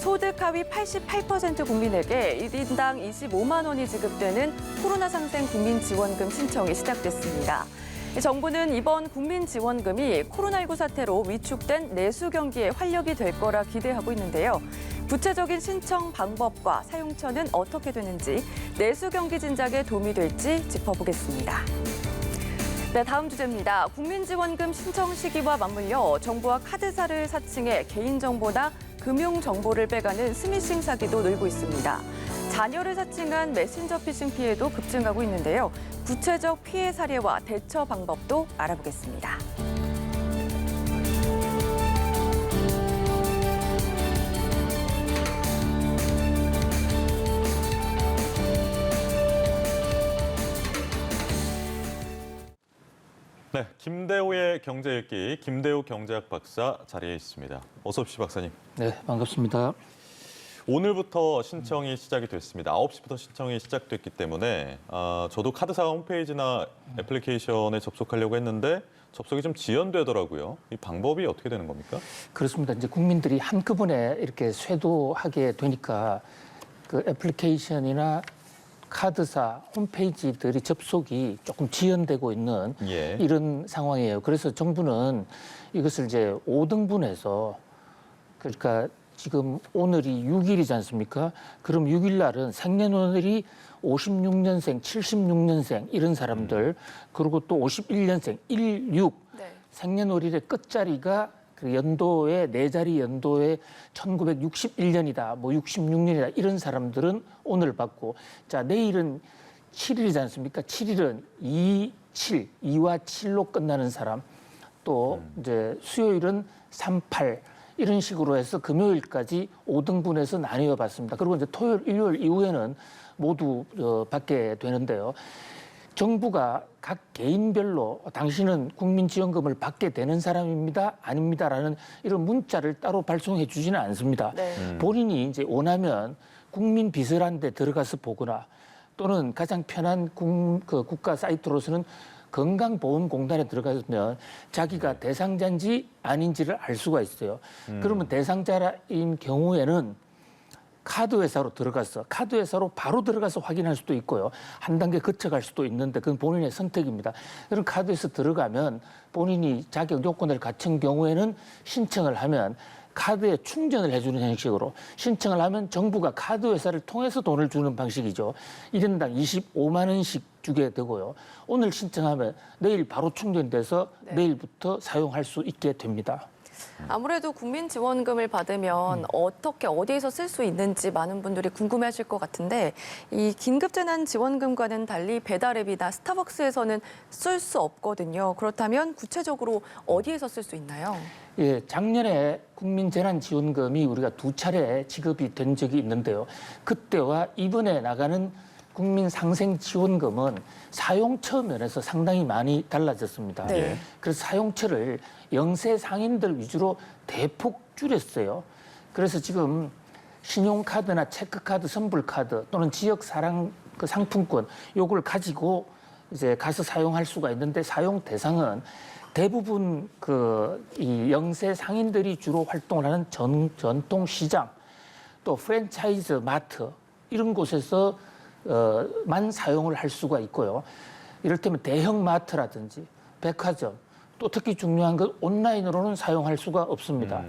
소득 하위 88% 국민에게 1인당 25만 원이 지급되는 코로나 상생 국민지원금 신청이 시작됐습니다. 정부는 이번 국민지원금이 코로나19 사태로 위축된 내수 경기에 활력이 될 거라 기대하고 있는데요. 구체적인 신청 방법과 사용처는 어떻게 되는지, 내수 경기 진작에 도움이 될지 짚어보겠습니다. 네, 다음 주제입니다. 국민지원금 신청 시기와 맞물려 정부와 카드사를 사칭해 개인정보나 금융정보를 빼가는 스미싱 사기도 늘고 있습니다. 자녀를 사칭한 메신저 피싱 피해도 급증하고 있는데요. 구체적 피해 사례와 대처 방법도 알아보겠습니다. 네, 김대우의 경제 읽기, 김대우 경제학 박사 자리에 있습니다. 어서 오십시오, 박사님. 네, 반갑습니다. 오늘부터 신청이 시작이 됐습니다. 9시부터 신청이 시작됐기 때문에 저도 카드사 홈페이지나 애플리케이션에 접속하려고 했는데 접속이 좀 지연되더라고요. 이 방법이 어떻게 되는 겁니까? 그렇습니다. 이제 국민들이 한꺼번에 이렇게 쇄도하게 되니까 그 애플리케이션이나 카드사 홈페이지들이 접속이 조금 지연되고 있는 이런 상황이에요. 그래서 정부는 이것을 이제 5등분해서, 그러니까 지금 오늘이 6일이지 않습니까? 그럼 6일 날은 생년월일이 56년생, 76년생 이런 사람들, 그리고 또 51년생, 16 생년월일의 끝자리가 그 연도에 네 자리 연도에 1961년이다, 뭐 66년이다 이런 사람들은 오늘 받고, 자 내일은 7일이지 않습니까? 7일은 2, 7, 2와 7로 끝나는 사람, 또 이제 수요일은 3, 8 이런 식으로 해서 금요일까지 5등분해서 나뉘어 봤습니다. 그리고 이제 토요일, 일요일 이후에는 모두 받게 되는데요. 정부가 각 개인별로 당신은 국민지원금을 받게 되는 사람입니다, 아닙니다라는 이런 문자를 따로 발송해 주지는 않습니다. 본인이 이제 원하면 국민비서라는 데 들어가서 보거나, 또는 가장 편한 국가 사이트로서는 건강보험공단에 들어가면 자기가 대상자인지 아닌지를 알 수가 있어요. 그러면 대상자인 경우에는 카드회사로 들어가서 카드회사로 바로 들어가서 확인할 수도 있고요. 한 단계 거쳐갈 수도 있는데 그건 본인의 선택입니다. 그럼 카드회사 들어가면 본인이 자격 요건을 갖춘 경우에는 신청을 하면 카드에 충전을 해주는 형식으로 신청을 하면 정부가 카드회사를 통해서 돈을 주는 방식이죠. 1인당 25만 원씩 주게 되고요. 오늘 신청하면 내일 바로 충전돼서 내일부터 사용할 수 있게 됩니다. 아무래도 국민지원금을 받으면 어떻게 어디에서 쓸 수 있는지 많은 분들이 궁금해하실 것 같은데, 이 긴급재난지원금과는 달리 배달앱이나 스타벅스에서는 쓸 수 없거든요. 그렇다면 구체적으로 어디에서 쓸 수 있나요? 예, 작년에 국민재난지원금이 우리가 2차례 지급이 된 적이 있는데요. 그때와 이번에 나가는 국민상생지원금은 사용처 면에서 상당히 많이 달라졌습니다. 그래서 사용처를 영세 상인들 위주로 대폭 줄였어요. 그래서 지금 신용카드나 체크카드, 선불카드 또는 지역 상품권 요걸 가지고 이제 가서 사용할 수가 있는데, 사용 대상은 대부분 이 영세 상인들이 주로 활동을 하는 전통시장, 또 프랜차이즈 마트 이런 곳에서 만 사용을 할 수가 있고요. 이를테면 대형 마트라든지 백화점, 또 특히 중요한 건 온라인으로는 사용할 수가 없습니다.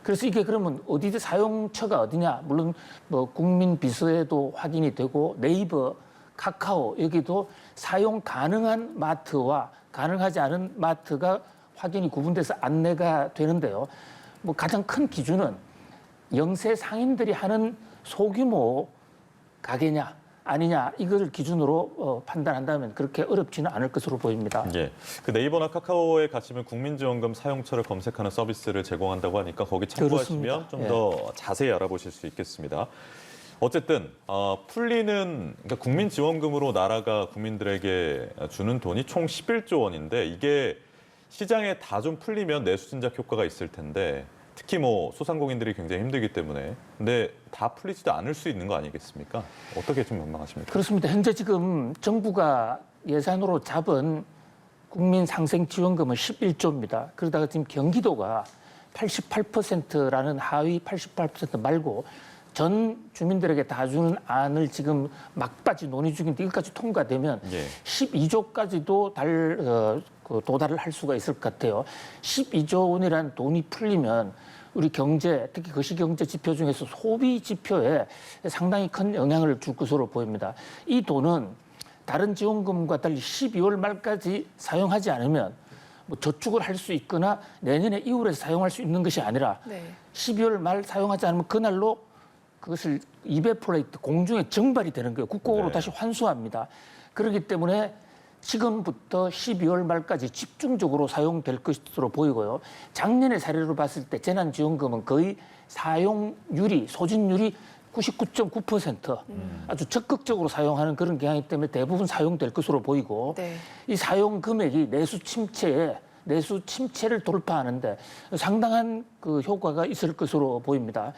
그래서 이게 그러면 어디든 사용처가 어디냐? 물론 뭐 국민비서에도 확인이 되고 네이버, 카카오 여기도 사용 가능한 마트와 가능하지 않은 마트가 확인이 구분돼서 안내가 되는데요. 뭐 가장 큰 기준은 영세 상인들이 하는 소규모 가게냐 아니냐 이걸 기준으로 판단한다면 그렇게 어렵지는 않을 것으로 보입니다. 예, 그 네이버나 카카오에 가시면 국민지원금 사용처를 검색하는 서비스를 제공한다고 하니까 거기 참고하시면 좀 더 자세히 알아보실 수 있겠습니다. 어쨌든 그러니까 국민지원금으로 나라가 국민들에게 주는 돈이 총 11조 원인데 이게 시장에 다 좀 풀리면 내수 진작 효과가 있을 텐데, 특히 뭐 소상공인들이 굉장히 힘들기 때문에, 근데 다 풀리지도 않을 수 있는 거 아니겠습니까? 어떻게 좀 전망하십니까? 그렇습니다. 현재 지금 정부가 예산으로 잡은 국민상생지원금은 11조입니다. 그러다가 지금 경기도가 88%라는 하위 88% 말고 전 주민들에게 다 주는 안을 지금 막바지 논의 중인데 이것까지 통과되면 예. 12조까지도 도달을 할 수가 있을 것 같아요. 12조 원이라는 돈이 풀리면 우리 경제, 특히 거시경제 지표 중에서 소비 지표에 상당히 큰 영향을 줄 것으로 보입니다. 이 돈은 다른 지원금과 달리 12월 말까지 사용하지 않으면 뭐 저축을 할 수 있거나 내년에 2월에 사용할 수 있는 것이 아니라 12월 말 사용하지 않으면 그날로 그것을 이베포레이트 공중에 증발이 되는 거예요. 국고로 네. 다시 환수합니다. 그렇기 때문에 지금부터 12월 말까지 집중적으로 사용될 것으로 보이고요. 작년의 사례로 봤을 때 재난지원금은 거의 사용률이 소진율이 99.9% 아주 적극적으로 사용하는 그런 경향이기 때문에 대부분 사용될 것으로 보이고 이 사용 금액이 내수 침체를 돌파하는데 상당한 그 효과가 있을 것으로 보입니다.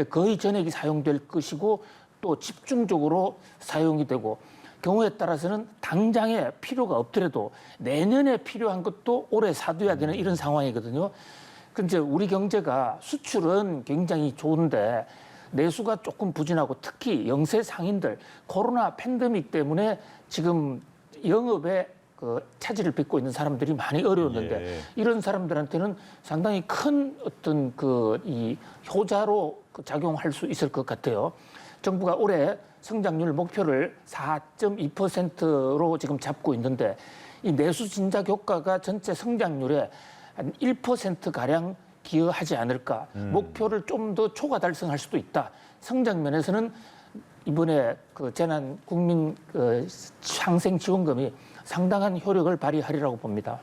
거의 전액이 사용될 것이고 또 집중적으로 사용이 되고 경우에 따라서는 당장에 필요가 없더라도 내년에 필요한 것도 올해 사둬야 되는 이런 상황이거든요. 근데 우리 경제가 수출은 굉장히 좋은데 내수가 조금 부진하고 특히 영세 상인들 코로나 팬데믹 때문에 지금 영업에 차질을 빚고 있는 사람들이 많이 어려웠는데 이런 사람들한테는 상당히 큰 어떤 이 효자로 작용할 수 있을 것 같아요. 정부가 올해 성장률 목표를 4.2%로 지금 잡고 있는데 이 내수 진작 효과가 전체 성장률에 한 1%가량 기여하지 않을까. 목표를 좀 더 초과 달성할 수도 있다. 성장 면에서는 이번에 재난 국민 상생 지원금이 상당한 효력을 발휘하리라고 봅니다.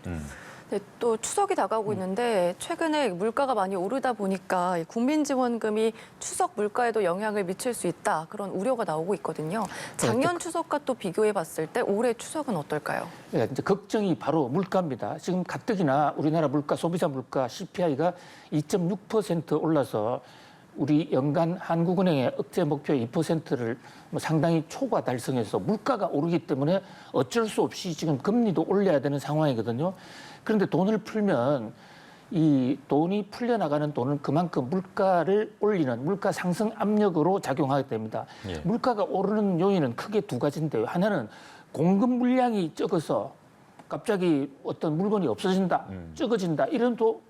네, 또 추석이 다가오고 있는데 최근에 물가가 많이 오르다 보니까 이 국민지원금이 추석 물가에도 영향을 미칠 수 있다. 그런 우려가 나오고 있거든요. 작년 추석과 또 비교해 봤을 때 올해 추석은 어떨까요? 네, 이제 걱정이 바로 물가입니다. 지금 가뜩이나 우리나라 물가, 소비자 물가 CPI가 2.6% 올라서 우리 연간 한국은행의 억제 목표 2%를 상당히 초과 달성해서 물가가 오르기 때문에 어쩔 수 없이 지금 금리도 올려야 되는 상황이거든요. 그런데 돈을 풀면 이 돈이 풀려나가는 돈은 그만큼 물가를 올리는 물가 상승 압력으로 작용하게 됩니다. 물가가 오르는 요인은 크게 두 가지인데요. 하나는 공급 물량이 적어서 갑자기 어떤 물건이 없어진다, 적어진다 이런 또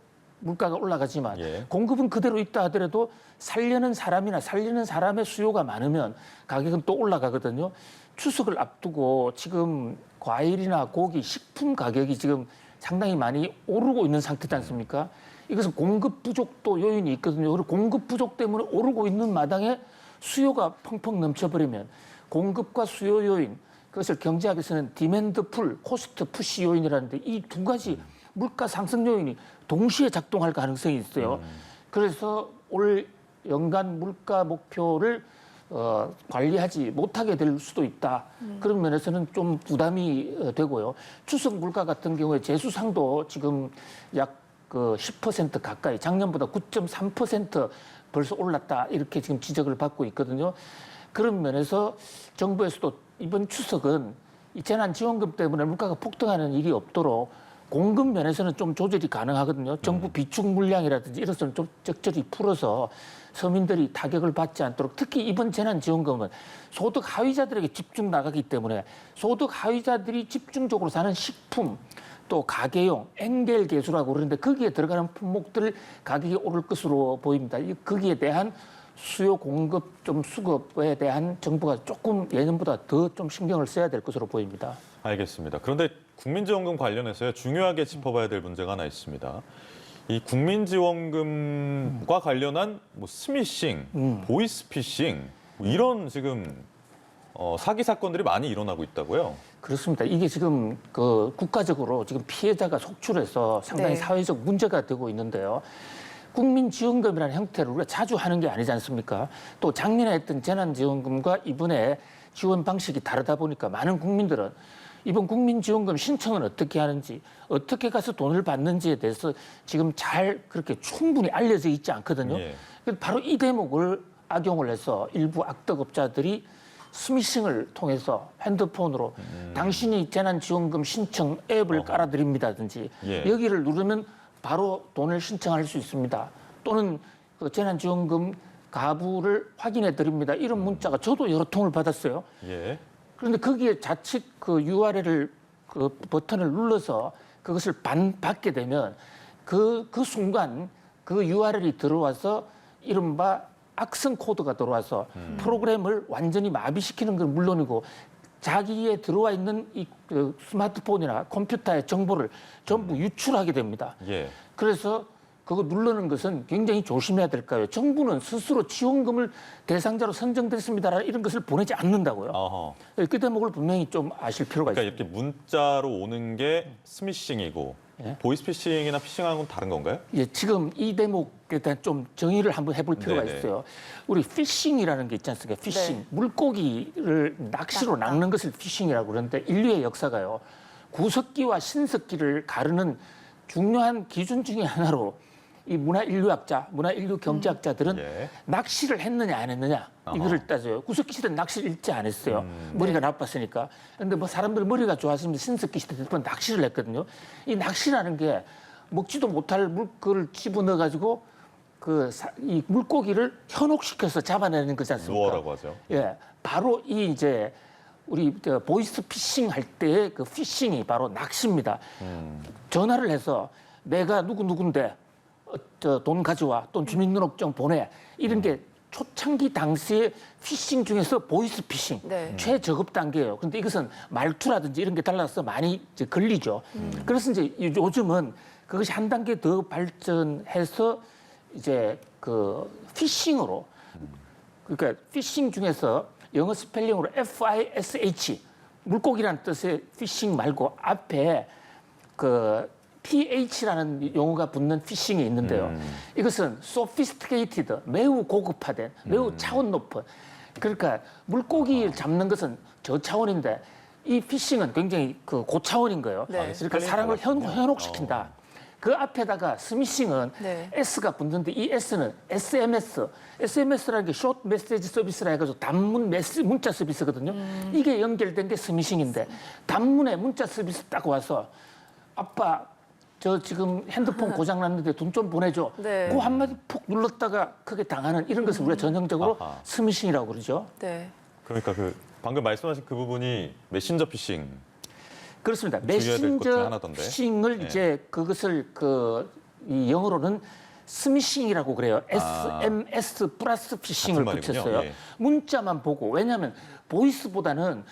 물가가 올라가지만 공급은 그대로 있다 하더라도 살려는 사람이나 살리는 사람의 수요가 많으면 가격은 또 올라가거든요. 추석을 앞두고 지금 과일이나 고기, 식품 가격이 지금 상당히 많이 오르고 있는 상태지 않습니까? 이것은 공급 부족도 요인이 있거든요. 그리고 공급 부족 때문에 오르고 있는 마당에 수요가 펑펑 넘쳐버리면 공급과 수요 요인, 그것을 경제학에서는 디맨드 풀, 코스트 푸시 요인이라는데 이 두 가지 물가 상승 요인이 동시에 작동할 가능성이 있어요. 그래서 올 연간 물가 목표를 관리하지 못하게 될 수도 있다. 그런 면에서는 좀 부담이 되고요. 추석 물가 같은 경우에 제수상도 지금 약 10% 가까이, 작년보다 9.3% 벌써 올랐다. 이렇게 지금 지적을 받고 있거든요. 그런 면에서 정부에서도 이번 추석은 이 재난지원금 때문에 물가가 폭등하는 일이 없도록 공급 면에서는 좀 조절이 가능하거든요. 정부 비축 물량이라든지 이런 것은 좀 적절히 풀어서 서민들이 타격을 받지 않도록 특히 이번 재난지원금은 소득 하위자들에게 집중 나가기 때문에 소득 하위자들이 집중적으로 사는 식품 또 가게용 엔겔 개수라고 그러는데 거기에 들어가는 품목들 가격이 오를 것으로 보입니다. 거기에 대한 수요 공급 좀 수급에 대한 정부가 조금 예년보다 더 좀 신경을 써야 될 것으로 보입니다. 알겠습니다. 그런데 국민지원금 관련해서요, 중요하게 짚어봐야 될 문제가 하나 있습니다. 이 국민지원금과 관련한 스미싱, 보이스피싱 이런 지금 사기 사건들이 많이 일어나고 있다고요? 그렇습니다. 이게 지금 국가적으로 지금 피해자가 속출해서 상당히 사회적 문제가 되고 있는데요. 국민지원금이라는 형태를 우리가 자주 하는 게 아니지 않습니까? 또 작년에 했던 재난지원금과 이번에 지원 방식이 다르다 보니까 많은 국민들은 이번 국민지원금 신청은 어떻게 하는지, 어떻게 가서 돈을 받는지에 대해서 지금 잘 그렇게 충분히 알려져 있지 않거든요. 바로 이 대목을 악용을 해서 일부 악덕업자들이 스미싱을 통해서 핸드폰으로 당신이 재난지원금 신청 앱을 깔아드립니다든지 여기를 누르면 바로 돈을 신청할 수 있습니다. 또는 그 재난지원금 가부를 확인해 드립니다. 이런 문자가 저도 여러 통을 받았어요. 예. 그런데 거기에 자칫 그 URL을 그 버튼을 눌러서 그것을 받게 되면 그 순간 그 URL이 들어와서 이른바 악성 코드가 들어와서 프로그램을 완전히 마비시키는 건 물론이고 자기에 들어와 있는 그 스마트폰이나 컴퓨터의 정보를 전부 유출하게 됩니다. 예. 그래서 그거 누르는 것은 굉장히 조심해야 될까요? 정부는 스스로 지원금을 대상자로 선정됐습니다. 이런 것을 보내지 않는다고요. 어허. 그 대목을 분명히 좀 아실 필요가 그러니까 있습니다. 이렇게 문자로 오는 게 스미싱이고 예. 보이스피싱이나 피싱하고는 다른 건가요? 예, 지금 이 대목에 대한 좀 정의를 한번 해볼 필요가 네네. 있어요. 우리 피싱이라는 게 있지 않습니까? 피싱. 네. 물고기를 낚시로 낚는 것을 피싱이라고 그러는데 인류의 역사가요. 구석기와 신석기를 가르는 중요한 기준 중에 하나로 이 문화인류학자, 문화인류경제학자들은 예. 낚시를 했느냐 안 했느냐 이거를 따져요. 구석기 시대는 낚시를 일제 안 했어요. 머리가 나빴으니까. 그런데 뭐 사람들 머리가 좋았으면 신석기 시대 때 낚시를 했거든요. 이 낚시라는 게 먹지도 못할 물건을 집어넣어 가지고 이 물고기를 현혹시켜서 잡아내는 거지 않습니까? 루어라고 하죠. 예, 바로 이 이제 우리 보이스 피싱 할 때의 그 피싱이 바로 낚시입니다. 전화를 해서 내가 누군데 돈 가져와, 또 주민등록증 보내 이런 게 초창기 당시의 피싱 중에서 보이스 피싱 네. 최저급 단계예요. 그런데 이것은 말투라든지 이런 게 달라서 많이 이제 걸리죠. 그래서 이제 요즘은 그것이 한 단계 더 발전해서 이제 그 피싱으로 그러니까 피싱 중에서 영어 스펠링으로 FISH 물고기라는 뜻의 피싱 말고 앞에 그 PH라는 용어가 붙는 피싱이 있는데요. 이것은 sophisticated, 매우 고급화된, 매우 차원 높은. 그러니까 물고기를 잡는 것은 저차원인데 이 피싱은 굉장히 그 고차원인 거예요. 네. 그러니까 사람을 현혹시킨다. 그 앞에다가 스미싱은 네. S가 붙는데 이 S는 SMS라는 게 숏 메시지 서비스라 해가지고 단문 문자 서비스거든요. 이게 연결된 게 스미싱인데 단문에 문자 서비스 딱 와서 아빠 저 지금 핸드폰 고장 났는데 돈 좀 보내줘. 네. 그 한마디 푹 눌렀다가 크게 당하는 이런 것을 우리가 전형적으로 아하. 스미싱이라고 그러죠. 네. 그러니까 그 방금 말씀하신 그 부분이 메신저 피싱. 그렇습니다. 주의해야 될것 중에 메신저 하나던데. 피싱을 네. 이제 그것을 이 영어로는 스미싱이라고 그래요. SMS 플러스 피싱을 같은 말이군요. 붙였어요. 예. 문자만 보고 왜냐하면 보이스보다는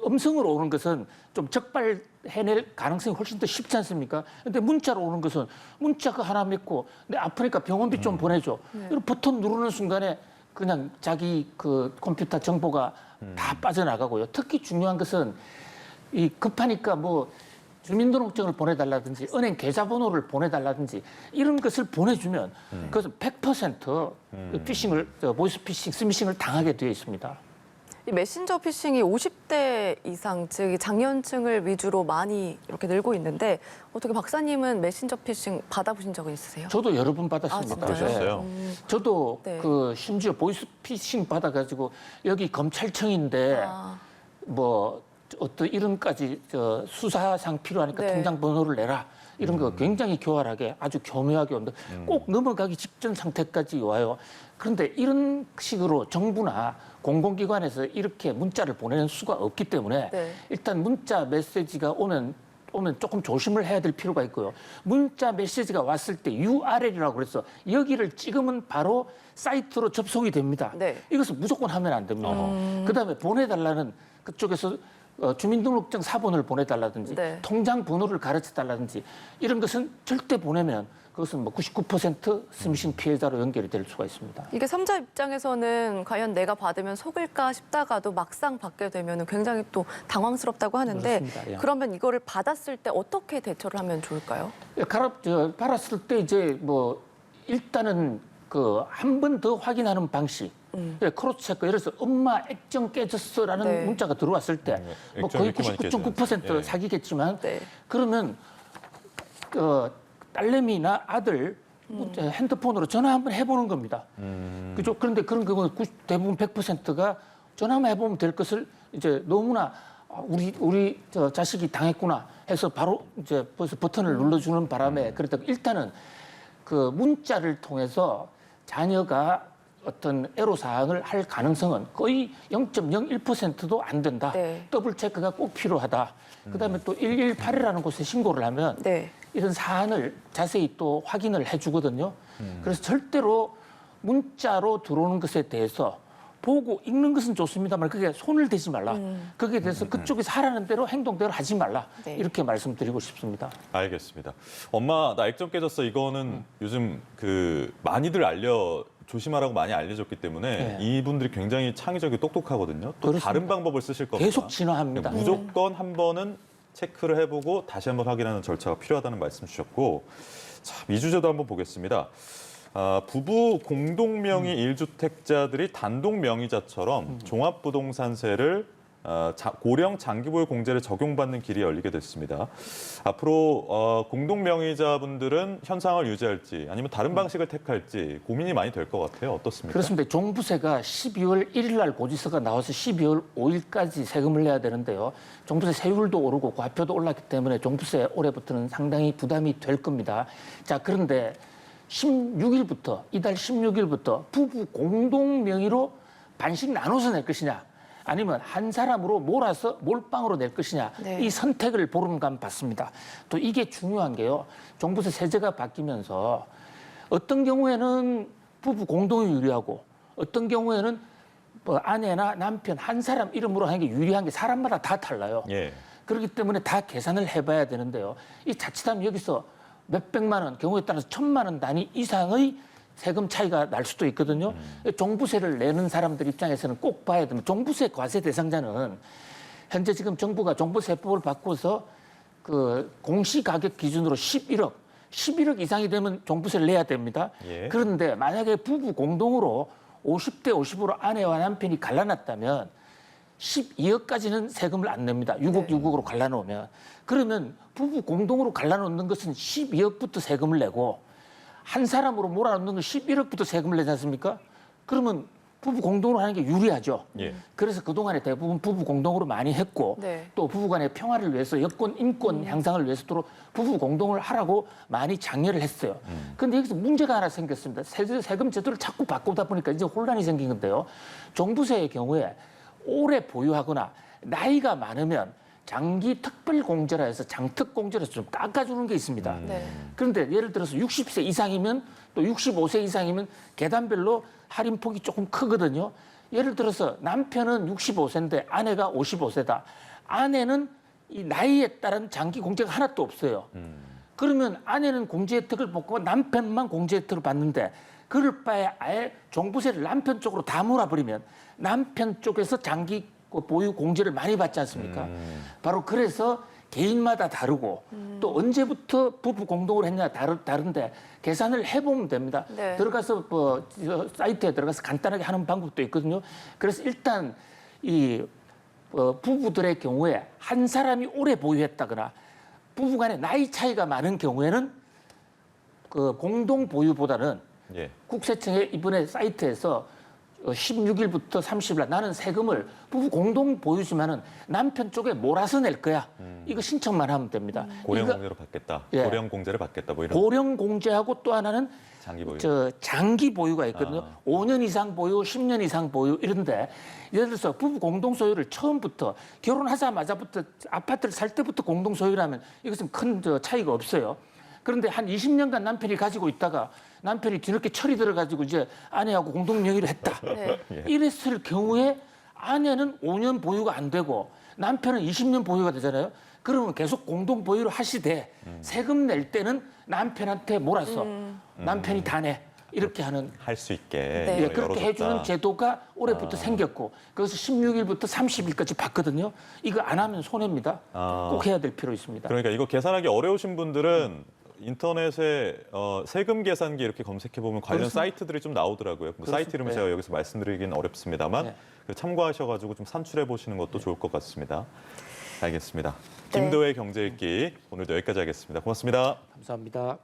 음성으로 오는 것은 좀 적발해낼 가능성이 훨씬 더 쉽지 않습니까? 근데 문자로 오는 것은 문자 그 하나 믿고 내 아프니까 병원비 좀 보내줘. 이런 버튼 누르는 순간에 그냥 자기 그 컴퓨터 정보가 다 빠져나가고요. 특히 중요한 것은 이 급하니까 뭐 주민등록증을 보내달라든지 은행 계좌번호를 보내달라든지 이런 것을 보내주면 그것은 100% 피싱을 보이스 피싱, 스미싱을 당하게 되어 있습니다. 이 메신저 피싱이 50대 이상, 즉 장년층을 위주로 많이 이렇게 늘고 있는데 어떻게 박사님은 메신저 피싱 받아보신 적은 있으세요? 저도 여러 번 받았습니다. 진짜요? 그러셨어요? 저도 네. 그 심지어 보이스 피싱 받아가지고 여기 검찰청인데 아, 뭐 어떤 이름까지 수사상 필요하니까 네. 통장 번호를 내라 이런 거 굉장히 교활하게 아주 교묘하게 온다. 꼭 넘어가기 직전 상태까지 와요. 그런데 이런 식으로 정부나 공공기관에서 이렇게 문자를 보내는 수가 없기 때문에 네. 일단 문자 메시지가 오면 조금 조심을 해야 될 필요가 있고요. 문자 메시지가 왔을 때 URL이라고 그래서 여기를 찍으면 바로 사이트로 접속이 됩니다. 네. 이것은 무조건 하면 안 됩니다. 그다음에 보내달라는 그쪽에서 주민등록증 사본을 보내달라든지 네. 통장 번호를 가르쳐달라든지 이런 것은 절대 보내면 그것은 뭐 99% 스미싱 피해자로 연결이 될 수가 있습니다. 이게 삼자 입장에서는 과연 내가 받으면 속을까 싶다가도 막상 받게 되면 굉장히 또 당황스럽다고 하는데 그렇습니다. 예. 그러면 이거를 받았을 때 어떻게 대처를 하면 좋을까요? 받았을 때 이제 뭐 일단은 그 한 번 더 확인하는 방식. 크로스 체크. 예를 들어서 엄마 액정 깨졌어라는 네. 문자가 들어왔을 때 뭐 액정이 거의 이렇게 많이 99.9% 예. 사기겠지만 네. 그러면 딸내미나 아들 핸드폰으로 전화 한번 해보는 겁니다. 그죠? 그런데 그런 경우는 대부분 100%가 전화만 해보면 될 것을 이제 너무나 우리 자식이 당했구나 해서 바로 이제 벌써 버튼을 눌러주는 바람에 그랬다 일단은 그 문자를 통해서 자녀가 어떤 애로사항을 할 가능성은 거의 0.01%도 안 된다. 네. 더블 체크가 꼭 필요하다. 그다음에 또 118이라는 곳에 신고를 하면 네. 이런 사안을 자세히 또 확인을 해주거든요. 그래서 절대로 문자로 들어오는 것에 대해서 보고 읽는 것은 좋습니다만 그게 손을 대지 말라. 거기에 대해서 그쪽에서 하라는 대로 행동대로 하지 말라. 네. 이렇게 말씀드리고 싶습니다. 알겠습니다. 엄마 나 액정 깨졌어. 이거는 요즘 그 많이들 조심하라고 많이 알려졌기 때문에 네. 이분들이 굉장히 창의적이고 똑똑하거든요. 또 그렇습니다. 다른 방법을 쓰실 겁니다. 계속 진화합니다. 무조건 한 번은 체크를 해보고 다시 한번 확인하는 절차가 필요하다는 말씀 주셨고, 자, 이 주제도 한번 보겠습니다. 부부 공동명의 1주택자들이 단독 명의자처럼 종합부동산세를 고령 장기보유 공제를 적용받는 길이 열리게 됐습니다. 앞으로 공동명의자분들은 현상을 유지할지 아니면 다른 방식을 택할지 고민이 많이 될 것 같아요. 어떻습니까? 그렇습니다. 종부세가 12월 1일 날 고지서가 나와서 12월 5일까지 세금을 내야 되는데요. 종부세 세율도 오르고 과표도 올랐기 때문에 종부세 올해부터는 상당히 부담이 될 겁니다. 자, 그런데 16일부터 이달 16일부터 부부 공동 명의로 반씩 나눠서 낼 것이냐 아니면 한 사람으로 몰아서 몰빵으로 낼 것이냐 네. 이 선택을 보름간 받습니다. 또 이게 중요한 게요. 종부세 세제가 바뀌면서 어떤 경우에는 부부 공동이 유리하고 어떤 경우에는 뭐 아내나 남편 한 사람 이름으로 하는 게 유리한 게 사람마다 다 달라요. 예. 그렇기 때문에 다 계산을 해봐야 되는데요. 이 자칫하면 여기서 몇백만 원, 경우에 따라서 1,000만 원 단위 이상의 세금 차이가 날 수도 있거든요. 종부세를 내는 사람들 입장에서는 꼭 봐야 됩니다. 종부세 과세 대상자는 현재 지금 정부가 종부세법을 바꿔서 그 공시가격 기준으로 11억 이상이 되면 종부세를 내야 됩니다. 예. 그런데 만약에 부부 공동으로 50대 50으로 아내와 남편이 갈라놨다면 12억까지는 세금을 안 냅니다. 6억, 6억으로 갈라놓으면. 그러면 부부 공동으로 갈라놓는 것은 12억부터 세금을 내고 한 사람으로 몰아넣는 건 11억부터 세금을 내지 않습니까? 그러면 부부 공동으로 하는 게 유리하죠. 예. 그래서 그동안에 대부분 부부 공동으로 많이 했고 네. 또 부부 간의 평화를 위해서 여권, 인권 향상을 위해서도 부부 공동을 하라고 많이 장려를 했어요. 그런데 여기서 문제가 하나 생겼습니다. 세금 제도를 자꾸 바꾸다 보니까 이제 혼란이 생긴 건데요. 종부세의 경우에 오래 보유하거나 나이가 많으면 장기 특별공제라 해서 장특공제라 해서 좀 깎아주는 게 있습니다. 네. 그런데 예를 들어서 60세 이상이면 또 65세 이상이면 계단별로 할인폭이 조금 크거든요. 예를 들어서 남편은 65세인데 아내가 55세다. 아내는 이 나이에 따른 장기 공제가 하나도 없어요. 그러면 아내는 공제 혜택을 받고 남편만 공제 혜택을 받는데 그럴 바에 아예 종부세를 남편 쪽으로 다 몰아버리면 남편 쪽에서 장기 보유 공제를 많이 받지 않습니까? 바로 그래서 개인마다 다르고 또 언제부터 부부 공동으로 했냐 다른데 계산을 해보면 됩니다. 네. 들어가서 사이트에 들어가서 간단하게 하는 방법도 있거든요. 그래서 일단 이 부부들의 경우에 한 사람이 오래 보유했다거나 부부간에 나이 차이가 많은 경우에는 그 공동 보유보다는 예. 국세청에 이번에 사이트에서 16일부터 30일 나는 세금을 부부 공동 보유지만은 남편 쪽에 몰아서 낼 거야. 이거 신청만 하면 됩니다. 고령 이거 공제로 받겠다. 예. 고령 공제를 받겠다. 뭐 이런 고령 공제하고 또 하나는 장기 보유. 장기 보유가 있거든요. 5년 이상 보유, 10년 이상 보유 이런데 예를 들어서 부부 공동 소유를 처음부터 결혼하자마자부터 아파트를 살 때부터 공동 소유라면 이것은 큰 차이가 없어요. 그런데 한 20년간 남편이 가지고 있다가 남편이 뒤늦게 철이 들어가지고 이제 아내하고 공동 명의로 했다. 네. 이랬을 경우에 아내는 5년 보유가 안 되고 남편은 20년 보유가 되잖아요. 그러면 계속 공동 보유를 하시되 세금 낼 때는 남편한테 몰아서 남편이 다 내. 이렇게 하는 할 수 있게 네. 예, 그렇게 열어줬다. 해주는 제도가 올해부터 생겼고 그래서 16일부터 30일까지 받거든요. 이거 안 하면 손해입니다. 꼭 해야 될 필요 있습니다. 그러니까 이거 계산하기 어려우신 분들은 인터넷에 세금 계산기 이렇게 검색해 보면 관련 그렇습니다. 사이트들이 좀 나오더라고요. 뭐 사이트 이름을 네. 제가 여기서 말씀드리기는 어렵습니다만 네. 참고하셔가지고 좀 산출해 보시는 것도 좋을 것 같습니다. 알겠습니다. 네. 김도혜 경제 읽기 오늘도 여기까지 하겠습니다. 고맙습니다. 감사합니다.